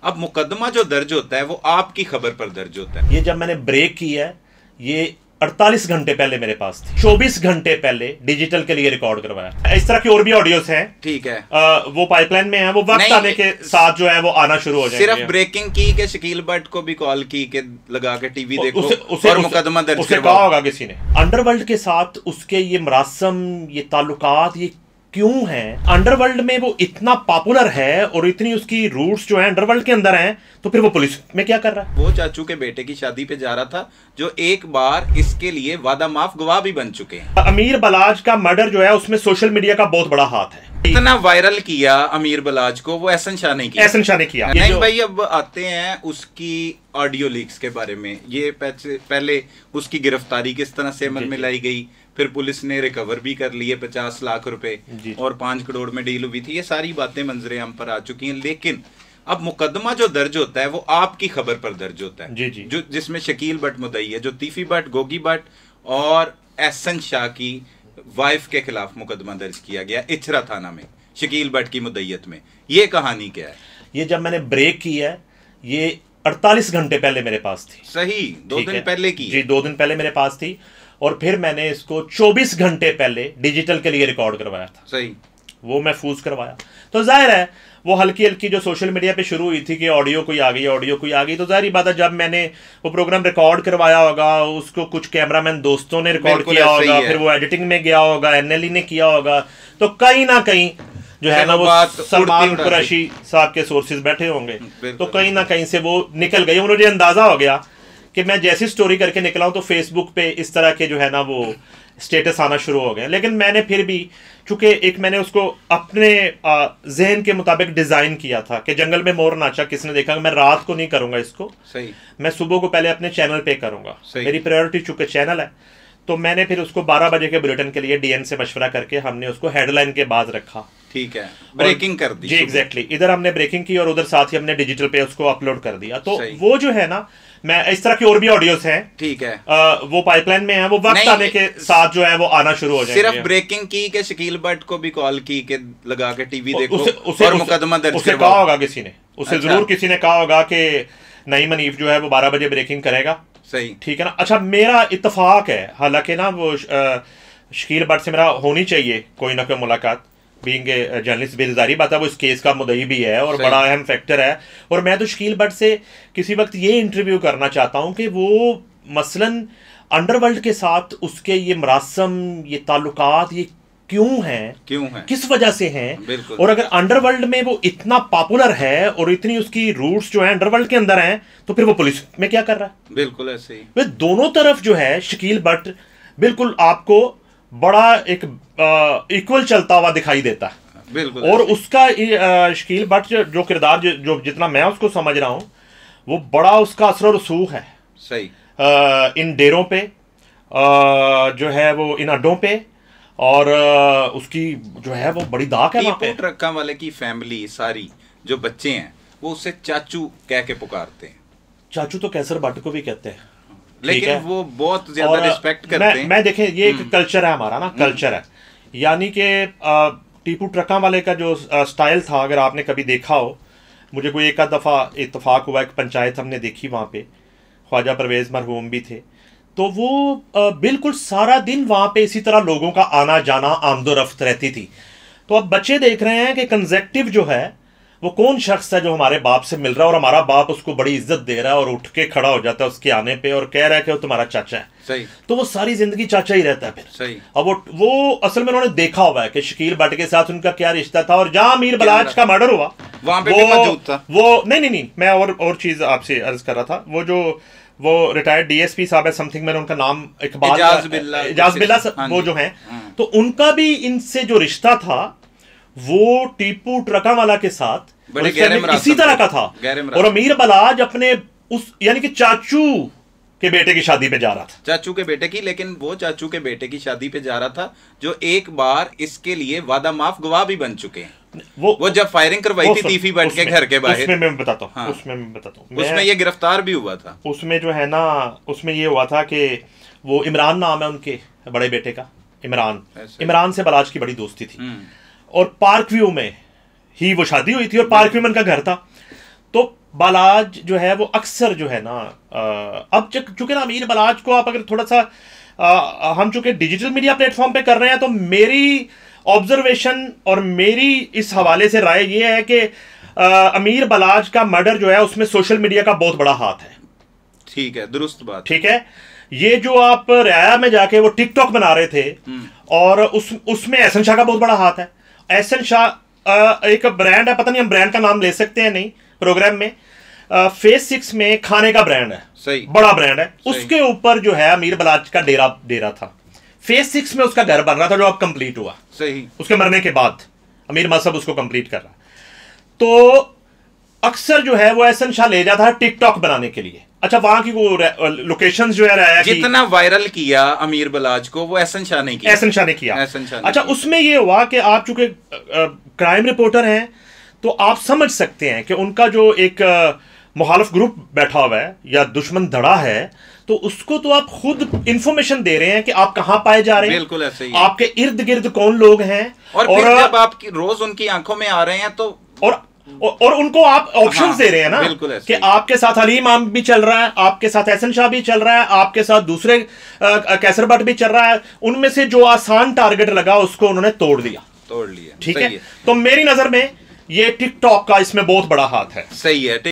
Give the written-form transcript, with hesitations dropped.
अब मुकदमा जो दर्ज होता है वो आपकी खबर पर दर्ज होता है। ये जब मैंने ब्रेक किया है, ये 48 घंटे पहले मेरे पास थी, 24 घंटे पहले डिजिटल के लिए रिकॉर्ड करवाया। इस तरह की और भी ऑडियोस हैं, ठीक है, वो पाइपलाइन में है, वो वक्त आने के साथ जो है वो आना शुरू हो जाएंगे। सिर्फ ब्रेकिंग की के शकील भट्ट को भी कॉल की के लगा के टीवी देखो और मुकदमा दर्ज उसे कहा होगा किसी ने। अंडरवर्ल्ड के साथ उसके ये मरासम, ये ताल्लुकात, ये क्यों है? अंडरवर्ल्ड में वो इतना पॉपुलर है और इतनी उसकी रूट्स जो है अंडरवर्ल्ड के अंदर हैं, तो फिर वो पुलिस में क्या कर रहा है? वो चाचू के बेटे की शादी पे जा रहा था, जो एक बार इसके लिए वादा माफ गवाह भी बन चुके हैं। अमीर बलाज का मर्डर जो है उसमें सोशल मीडिया का बहुत बड़ा हाथ है। इतना वायरल किया अमीर बलाज को, वो एहसन शाह ने किया। एहसन शाह ने किया। नहीं भाई, अब आते हैं उसकी ऑडियो लीक्स के बारे में। ये पहले उसकी गिरफ्तारी किस तरह से अमल में लाई गई, फिर पुलिस ने रिकवर भी कर लिए 50 लाख रुपए और 5 करोड़ में डील हुई थी। ये सारी बातें मंजरे हम पर आ चुकी हैं, लेकिन अब मुकदमा जो दर्ज होता है वो आपकी खबर पर दर्ज होता है। जी। जो जिसमें शकील भट्ट मुद्दई है, जो तीफी भट्ट, गोगी भट्ट और एहसन शाह की वाइफ के खिलाफ मुकदमा दर्ज किया गया इचरा थाना में, शकील भट्ट की मुद्दईयत में। ये कहानी क्या है? ये जब मैंने ब्रेक किया है, ये 48 घंटे पहले मेरे पास थी। सही, 2 दिन पहले की। जी, 2 दिन पहले मेरे पास थी, और फिर मैंने इसको 24 घंटे पहले डिजिटल के लिए रिकॉर्ड करवाया था। सही, वो महफूज करवाया। तो जाहिर है वो हल्की हल्की जो सोशल मीडिया पे शुरू हुई थी कि ऑडियो कोई आ गई, ऑडियो कोई आ गई, तो जाहिर बात है जब मैंने वो प्रोग्राम रिकॉर्ड करवाया होगा, उसको कुछ कैमरामैन दोस्तों ने रिकॉर्ड किया होगा, फिर वो एडिटिंग में गया होगा, एनएलई ने किया होगा, तो कहीं ना कहीं जो है ना वो सलमान कुरैशी साहब के सोर्सेज बैठे होंगे, तो कहीं ना कहीं से वो निकल गई। मुझे अंदाजा हो गया कि मैं जैसी स्टोरी करके निकला हूं तो फेसबुक पे इस तरह के जो है ना वो स्टेटस आना शुरू हो गए। लेकिन मैंने फिर भी, चूंकि एक मैंने उसको अपने जहन के मुताबिक डिजाइन किया था कि जंगल में मोर नाचा किसने देखा, मैं रात को नहीं करूंगा इसको, सही, मैं सुबह को पहले अपने चैनल पे करूंगा, मेरी प्रायोरिटी चूंकि चैनल है। तो मैंने फिर उसको 12 बजे के बुलेटिन के लिए डीएन से मशवरा करके हमने उसको हेडलाइन के बाद रखा। ठीक है, ब्रेकिंग कर दी। जी एग्जैक्टली, इधर हमने ब्रेकिंग की और उधर साथ ही हमने डिजिटल पे उसको अपलोड कर दिया। तो वो जो है ना, मैं इस तरह की और भी ऑडियोस हैं, ठीक है, वो पाइपलाइन में है, वो वक्त आने के साथ जो है वो आना शुरू हो जाएंगे। सिर्फ ब्रेकिंग की के शकील भट्ट को भी कॉल की के लगा के टीवी देखो और मुकदमा दर्ज उसे कहा होगा किसी ने, उसे जरूर किसी ने कहा होगा कि नईम हनीफ जो है वो 12 बजे ब्रेकिंग करेगा। सही, ठीक है ना। अच्छा, मेरा इत्तेफाक है, हालांकि ना वो शकील भट्ट से मेरा होनी चाहिए कोई ना कोई मुलाकात, बीइंग ए जर्नलिस्ट, बेजारी बात है, वो इस केस का मुद्दई भी है और बड़ा अहम फैक्टर है। और मैं तो शकील भट्ट से किसी वक्त ये इंटरव्यू करना चाहता हूँ कि वो मसलन अंडरवर्ल्ड के साथ उसके ये मरासम, ये ताल्लुकात, ये क्यों हैं, किस वजह से हैं, और अगर अंडरवर्ल्ड में वो इतना पॉपुलर है और इतनी उसकी रूट्स जो है अंडरवर्ल्ड के अंदर हैं, तो फिर वो पुलिस में क्या कर रहा है? बिल्कुल ऐसे ही। वे दोनों तरफ जो है शकील भट्ट बिल्कुल आपको बड़ा एक इक्वल चलता हुआ दिखाई देता है। बिल्कुल। और उसका शकील भट्ट जो किरदार जो जितना मैं उसको समझ रहा हूँ, वो बड़ा उसका असर और रसूख है। सही। इन डेरों पे जो है वो इन अड्डों पे, और उसकी जो है वो बड़ी दाग है वहाँ पे। ट्रक्का वाले की फैमिली सारी जो बच्चे हैं वो उसे चाचू कह के पुकारते हैं। चाचू तो कैसर भट्ट को भी कहते हैं, लेकिन वो बहुत ज्यादा रिस्पेक्ट करते हैं। मैं देखें, ये एक कल्चर है हमारा ना, कल्चर है, यानी कि टीपू ट्रक्का वाले का जो स्टाइल था, अगर आपने कभी देखा हो, मुझे कोई एक आध दफ़ा इत्तफाक हुआ, एक पंचायत हमने देखी, वहाँ पे ख्वाजा परवेज़ मरहूम भी थे, तो वो बिल्कुल सारा दिन वहाँ पे इसी तरह लोगों का आना जाना, आमदोरफ्त रहती थी। तो अब बच्चे देख रहे हैं कि कंजेक्टिव जो है वो कौन शख्स है जो हमारे बाप से मिल रहा है, और हमारा बाप उसको बड़ी इज्जत दे रहा है और उठ के खड़ा हो जाता है उसके आने पे और कह रहा है कि वो तुम्हारा चाचा है। सही। तो वो सारी जिंदगी चाचा ही रहता है फिर। सही। अब वो असल में उन्होंने देखा हुआ है कि शकील भट्ट के साथ उनका क्या रिश्ता था, और जहां मीर बलाज का मर्डर हुआ वहां पे भी मौजूद था वो। नहीं, मैं और चीज आपसे अर्ज कर रहा था, वो रिटायर्ड डीएसपी साहब है, समथिंग, मैंने उनका नाम इकबाल, एजाज बिल्ला वो जो हैं, तो उनका भी इनसे जो रिश्ता था वो टीपू ट्रका वाला के साथ इसी तरह का था। और अमीर बलाज अपने उस यानी कि चाचू के बेटे की शादी पे जा रहा था, चाचू के बेटे की, लेकिन वो चाचू के बेटे की शादी पे जा रहा था जो एक बार इसके लिए वादा माफ गवाह भी बन चुके हैं। वो जब फायरिंग करवाई थी तीफी भट्ट के घर के बाहर, उसमें मैं बताता हूँ, उसमें मैं बताता हूँ, उसमें ये गिरफ्तार भी हुआ था। उसमें जो है ना, उसमें ये हुआ था कि वो इमरान नाम है उनके बड़े बेटे का, इमरान से बलाज की बड़ी दोस्ती थी, और पार्क व्यू में ही वो शादी हुई थी और पार्क व्यू में उनका घर था। तो बालाज जो है वो अक्सर जो है ना अब चूंकि ना अमीर बालाज को आप अगर थोड़ा सा हम चूंकि डिजिटल मीडिया प्लेटफॉर्म पे कर रहे हैं, तो मेरी ऑब्जर्वेशन और मेरी इस हवाले से राय ये है कि अमीर बालाज का मर्डर जो है उसमें सोशल मीडिया का बहुत बड़ा हाथ है। ठीक है, दुरुस्त बात। ठीक है, ये जो आप रियाया में जाके वो टिकटॉक बना रहे थे और उसमें एहसन शाह का बहुत बड़ा हाथ है। एहसन शाह एक ब्रांड है, पता नहीं हम ब्रांड का नाम ले सकते हैं नहीं प्रोग्राम में, फेज 6 में खाने का ब्रांड है, सही, बड़ा ब्रांड है, उसके ऊपर जो है अमीर बालाज का डेरा था। फेज 6 में उसका घर बन रहा था जो अब कंप्लीट हुआ, सही, उसके मरने के बाद अमीर मसहब उसको कंप्लीट कर रहा। तो अक्सर जो है वो एहसन शाह ले जाता है टिकटॉक बनाने के लिए। अच्छा, वहां की वो लोकेशंस जो है राया जितना वायरल किया अमीर बालाज को वो एहसन शाह ने किया। एहसन शाह ने किया। अच्छा, उसमें ये हुआ कि आप चूंकि क्राइम रिपोर्टर हैं तो आप समझ सकते हैं कि उनका जो एक मुखालिफ ग्रुप बैठा हुआ है या दुश्मन धड़ा है, तो उसको तो आप खुद इंफॉर्मेशन दे रहे हैं कि आप कहां पाए जा रहे हैं, बिल्कुल ऐसे ही, आपके इर्द गिर्द कौन लोग हैं, और फिर जब आप रोज उनकी आंखों में आ रहे हैं तो और उनको आप ऑप्शंस दे रहे हैं ना कि आपके साथ अली इमाम भी चल रहा है, आपके साथ एहसन शाह भी चल रहा है, आपके साथ दूसरे कैसर भट्ट भी चल रहा है। उनमें से जो आसान टारगेट लगा उसको उन्होंने तोड़ लिया। ठीक है, तो मेरी नजर में ये टिकटॉक का इसमें बहुत बड़ा हाथ है। सही है।